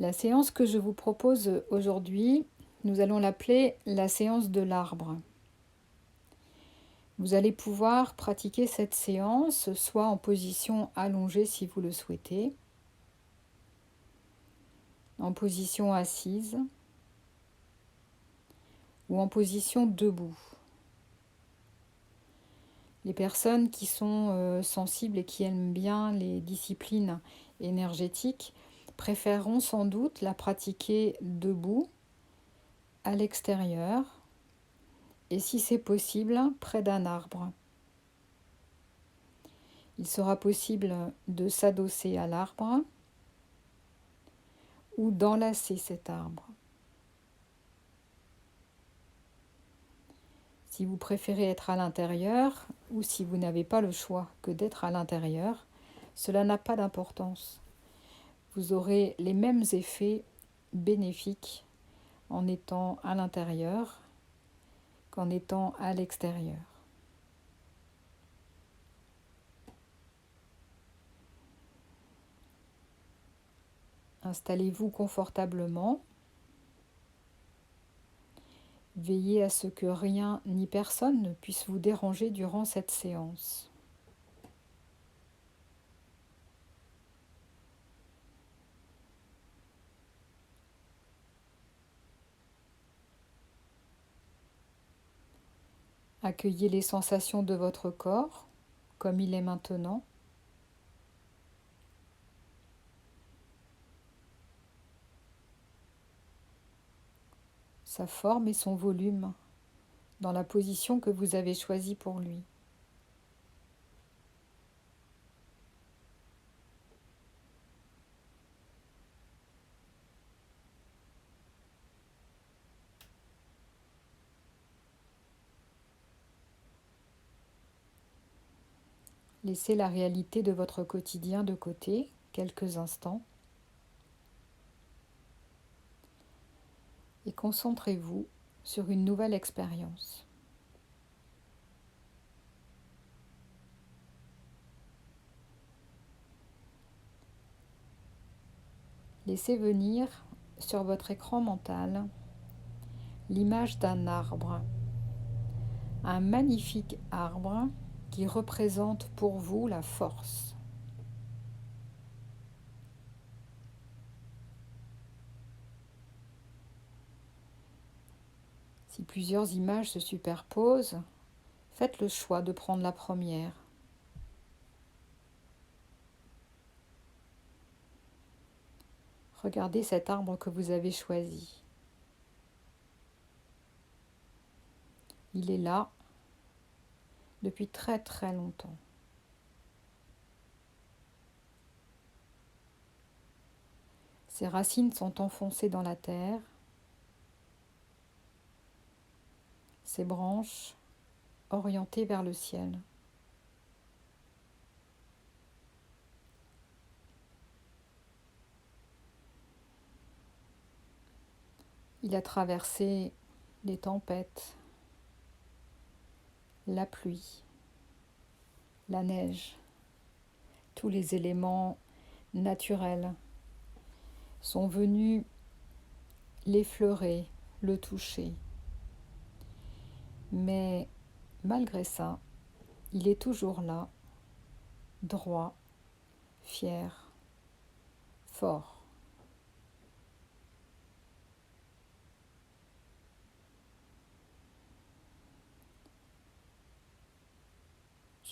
La séance que je vous propose aujourd'hui, nous allons l'appeler la séance de l'arbre. Vous allez pouvoir pratiquer cette séance soit en position allongée si vous le souhaitez, en position assise ou en position debout. Les personnes qui sont sensibles et qui aiment bien les disciplines énergétiques préféreront sans doute la pratiquer debout, à l'extérieur, et si c'est possible, près d'un arbre. Il sera possible de s'adosser à l'arbre ou d'enlacer cet arbre. Si vous préférez être à l'intérieur ou si vous n'avez pas le choix que d'être à l'intérieur, cela n'a pas d'importance. Vous aurez les mêmes effets bénéfiques en étant à l'intérieur qu'en étant à l'extérieur. Installez-vous confortablement. Veillez à ce que rien ni personne ne puisse vous déranger durant cette séance. Accueillez les sensations de votre corps comme il est maintenant. Sa forme et son volume dans la position que vous avez choisie pour lui. Laissez la réalité de votre quotidien de côté quelques instants et concentrez-vous sur une nouvelle expérience. Laissez venir sur votre écran mental l'image d'un arbre, un magnifique arbre qui représente pour vous la force. Si plusieurs images se superposent, faites le choix de prendre la première. Regardez cet arbre que vous avez choisi. Il est là depuis très très longtemps. Ses racines sont enfoncées dans la terre. Ses branches orientées vers le ciel. Il a traversé les tempêtes, la pluie, la neige, tous les éléments naturels sont venus l'effleurer, le toucher. Mais malgré ça, il est toujours là, droit, fier, fort.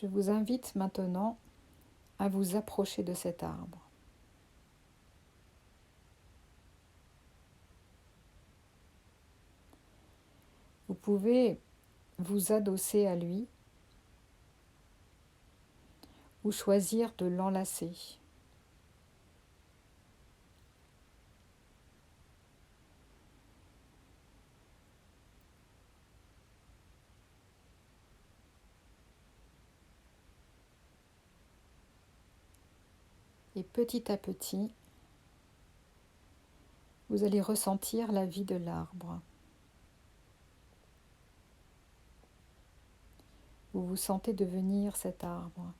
Je vous invite maintenant à vous approcher de cet arbre. Vous pouvez vous adosser à lui ou choisir de l'enlacer. Et petit à petit, vous allez ressentir la vie de l'arbre. Vous vous sentez devenir cet arbre.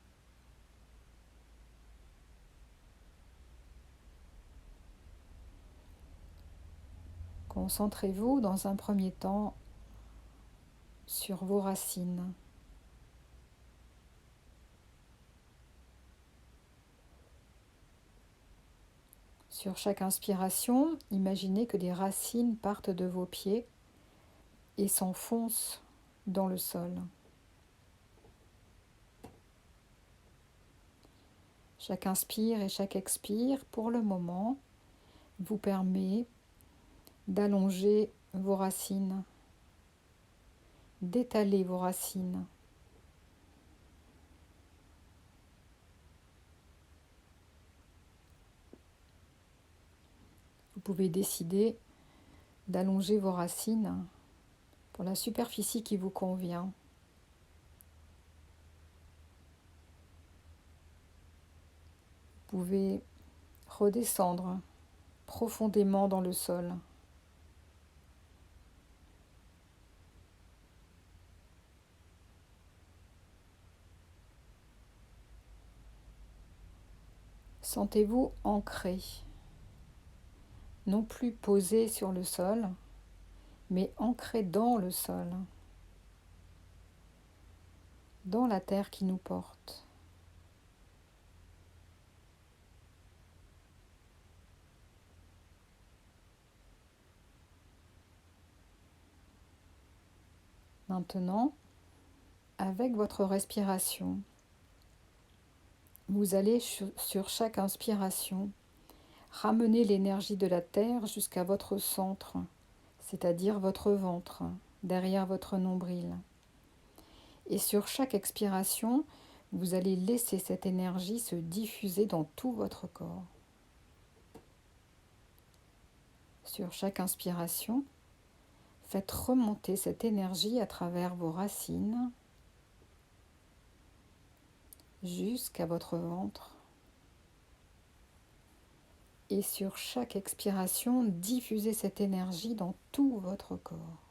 Concentrez-vous dans un premier temps sur vos racines. Sur chaque inspiration, imaginez que des racines partent de vos pieds et s'enfoncent dans le sol. Chaque inspire et chaque expire, pour le moment, vous permet d'allonger vos racines, d'étaler vos racines. Vous pouvez décider d'allonger vos racines pour la superficie qui vous convient. Vous pouvez redescendre profondément dans le sol. Sentez-vous ancré, non plus posé sur le sol, mais ancré dans le sol, dans la terre qui nous porte. Maintenant, avec votre respiration, vous allez sur chaque inspiration ramener l'énergie de la terre jusqu'à votre centre, c'est-à-dire votre ventre, derrière votre nombril. Et sur chaque expiration, vous allez laisser cette énergie se diffuser dans tout votre corps. Sur chaque inspiration, faites remonter cette énergie à travers vos racines jusqu'à votre ventre. Et sur chaque expiration, diffusez cette énergie dans tout votre corps.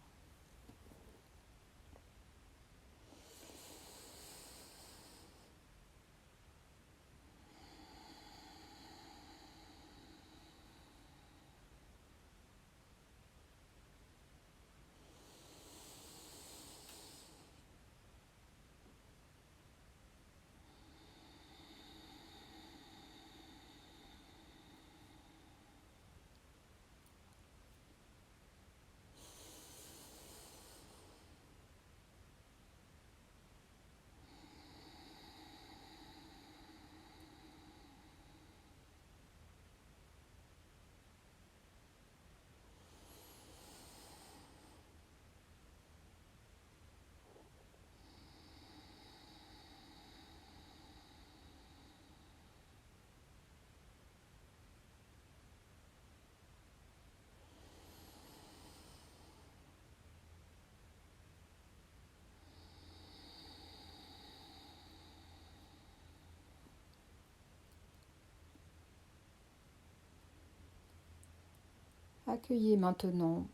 Accueillez maintenant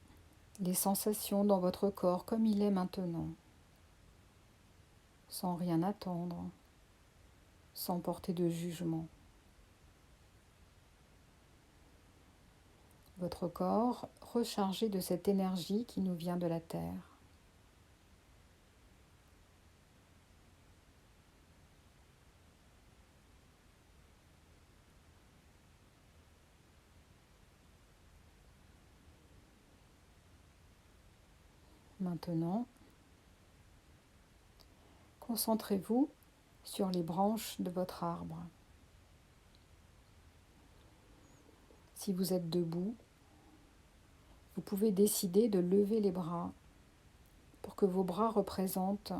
les sensations dans votre corps comme il est maintenant, sans rien attendre, sans porter de jugement. Votre corps rechargé de cette énergie qui nous vient de la terre. Maintenant, concentrez-vous sur les branches de votre arbre. Si vous êtes debout, vous pouvez décider de lever les bras pour que vos bras représentent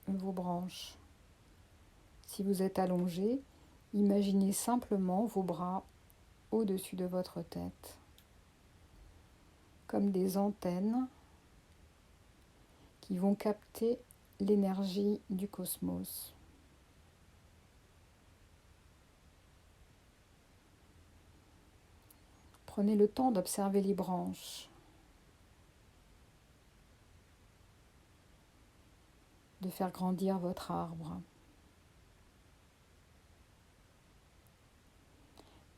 vos branches. Si vous êtes allongé, imaginez simplement vos bras au-dessus de votre tête, comme des antennes qui vont capter l'énergie du cosmos. Prenez le temps d'observer les branches, de faire grandir votre arbre,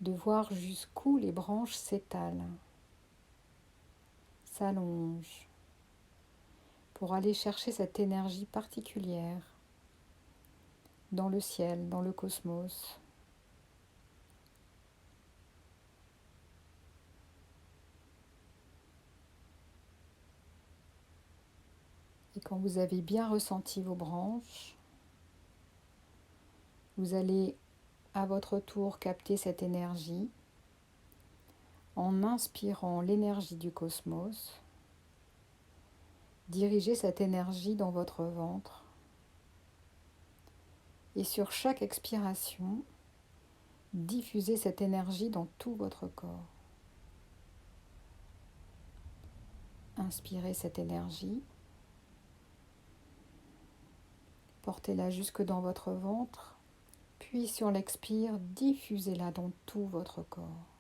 de voir jusqu'où les branches s'étalent. s'allonge pour aller chercher cette énergie particulière dans le ciel, dans le cosmos. Et quand vous avez bien ressenti vos branches, vous allez à votre tour capter cette énergie en inspirant l'énergie du cosmos. Dirigez cette énergie dans votre ventre et sur chaque expiration, diffusez cette énergie dans tout votre corps. Inspirez cette énergie, portez-la jusque dans votre ventre, puis sur l'expire, diffusez-la dans tout votre corps.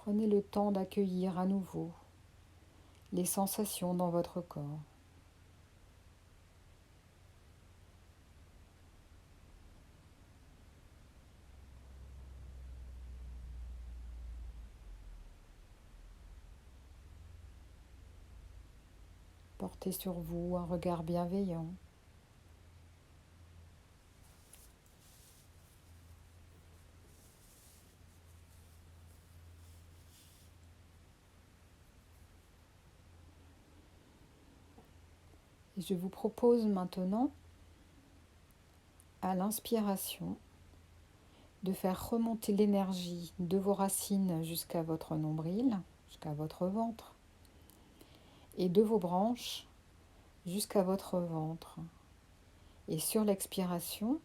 Prenez le temps d'accueillir à nouveau les sensations dans votre corps. Portez sur vous un regard bienveillant. Et je vous propose maintenant, à l'inspiration, de faire remonter l'énergie de vos racines jusqu'à votre nombril, jusqu'à votre ventre, et de vos branches jusqu'à votre ventre. Et sur l'expiration,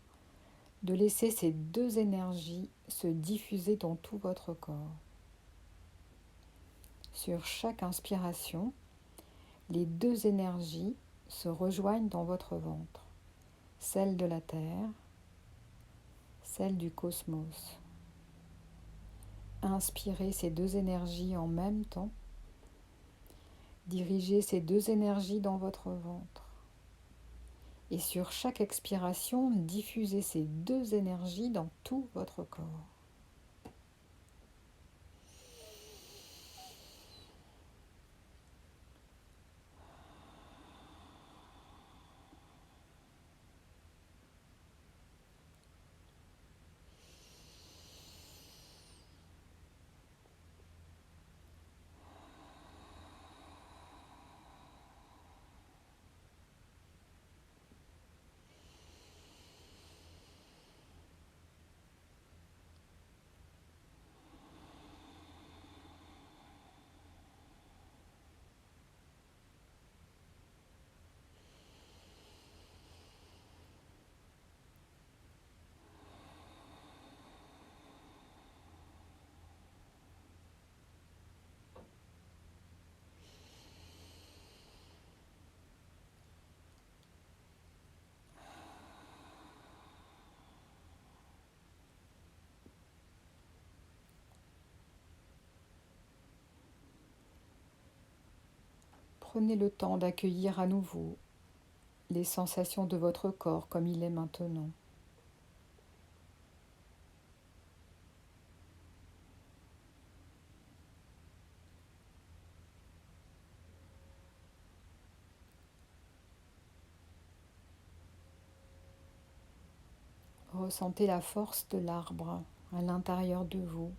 de laisser ces deux énergies se diffuser dans tout votre corps. Sur chaque inspiration, les deux énergies se rejoignent dans votre ventre, celle de la Terre, celle du cosmos. Inspirez ces deux énergies en même temps. Dirigez ces deux énergies dans votre ventre. Et sur chaque expiration, diffusez ces deux énergies dans tout votre corps. Prenez le temps d'accueillir à nouveau les sensations de votre corps comme il est maintenant. ressentez la force de l'arbre à l'intérieur de vous.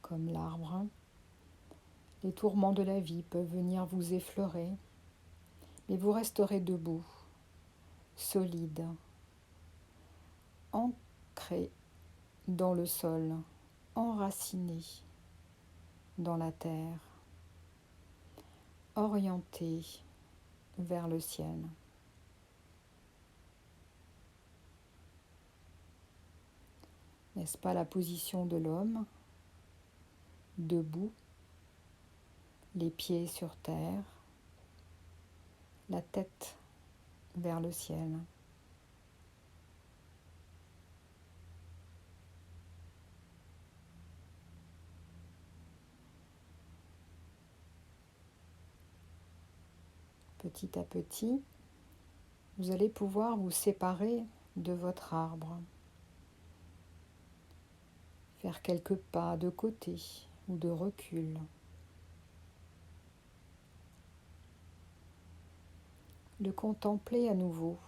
Comme l'arbre, les tourments de la vie peuvent venir vous effleurer, mais vous resterez debout, solide, ancré dans le sol, enraciné dans la terre, orienté vers le ciel. N'est-ce pas la position de l'homme, debout, les pieds sur terre, la tête vers le ciel? Petit à petit, vous allez pouvoir vous séparer de votre arbre, faire quelques pas de côté ou de recul. Le contempler à nouveau.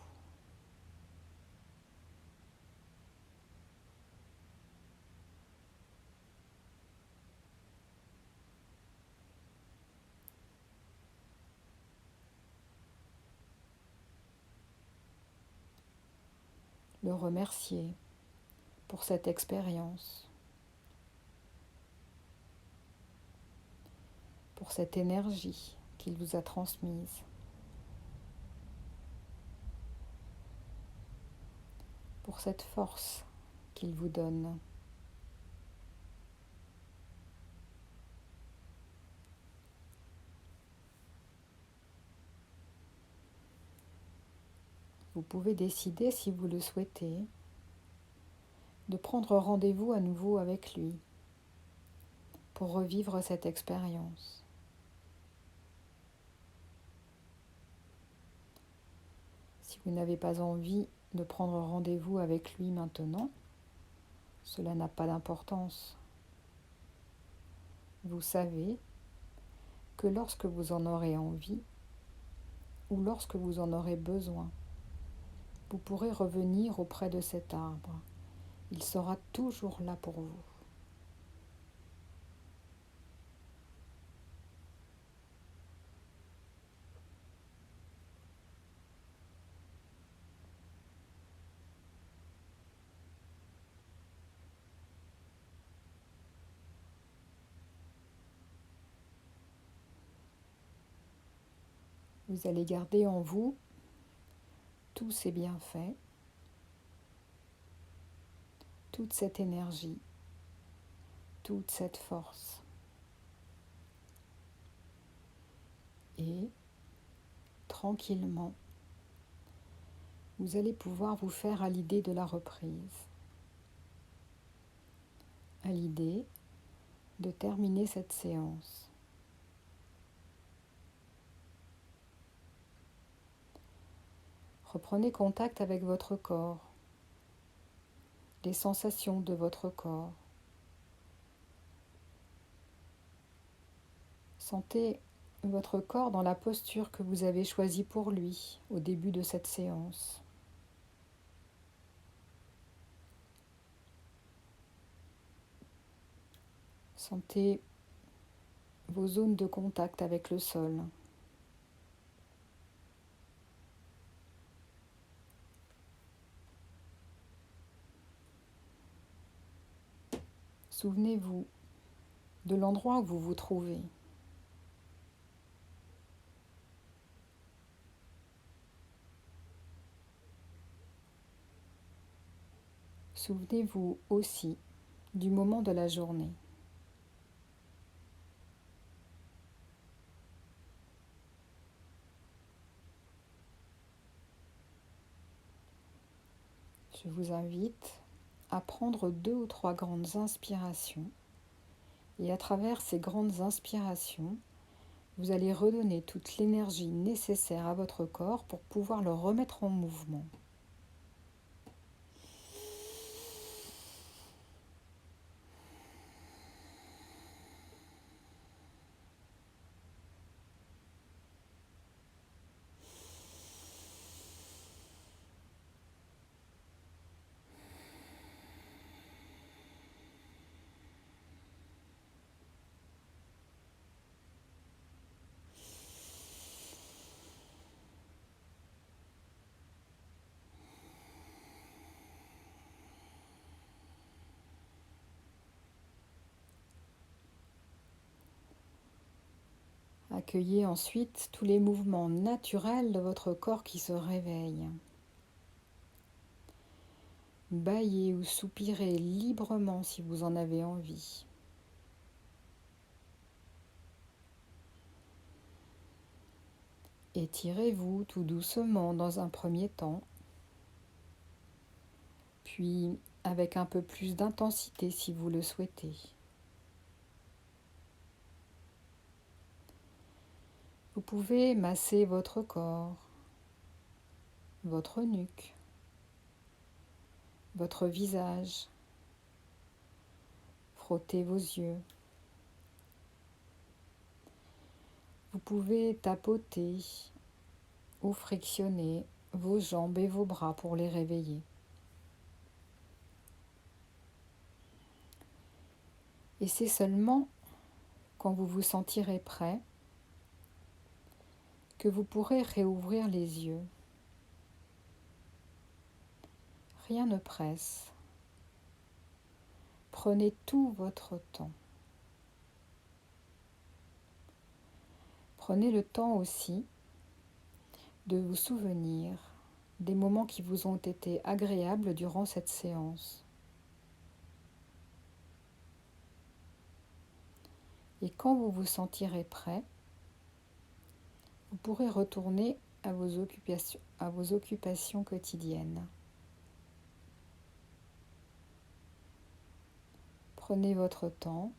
Le remercier pour cette expérience, pour cette énergie qu'il vous a transmise, pour cette force qu'il vous donne. Vous pouvez décider, si vous le souhaitez, de prendre rendez-vous à nouveau avec lui pour revivre cette expérience. Si vous n'avez pas envie de prendre rendez-vous avec lui maintenant, cela n'a pas d'importance. Vous savez que lorsque vous en aurez envie ou lorsque vous en aurez besoin, vous pourrez revenir auprès de cet arbre. Il sera toujours là pour vous. Vous allez garder en vous tous ces bienfaits, toute cette énergie, toute cette force. Et tranquillement, vous allez pouvoir vous faire à l'idée de la reprise, à l'idée de terminer cette séance. Reprenez contact avec votre corps, les sensations de votre corps. Sentez votre corps dans la posture que vous avez choisie pour lui au début de cette séance. Sentez vos zones de contact avec le sol. Souvenez-vous de l'endroit où vous vous trouvez. Souvenez-vous aussi du moment de la journée. Je vous invite à prendre 2 ou 3 grandes inspirations et à travers ces grandes inspirations, vous allez redonner toute l'énergie nécessaire à votre corps pour pouvoir le remettre en mouvement. Accueillez ensuite tous les mouvements naturels de votre corps qui se réveillent. Bâillez ou soupirez librement si vous en avez envie. Étirez-vous tout doucement dans un premier temps, puis avec un peu plus d'intensité si vous le souhaitez. Vous pouvez masser votre corps, votre nuque, votre visage, frotter vos yeux. Vous pouvez tapoter ou frictionner vos jambes et vos bras pour les réveiller. Et c'est seulement quand vous vous sentirez prêt que vous pourrez réouvrir les yeux. Rien ne presse. Prenez tout votre temps. Prenez le temps aussi de vous souvenir des moments qui vous ont été agréables durant cette séance. Et quand vous vous sentirez prêt, vous pourrez retourner à vos occupations quotidiennes. Prenez votre temps,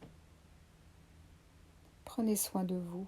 prenez soin de vous.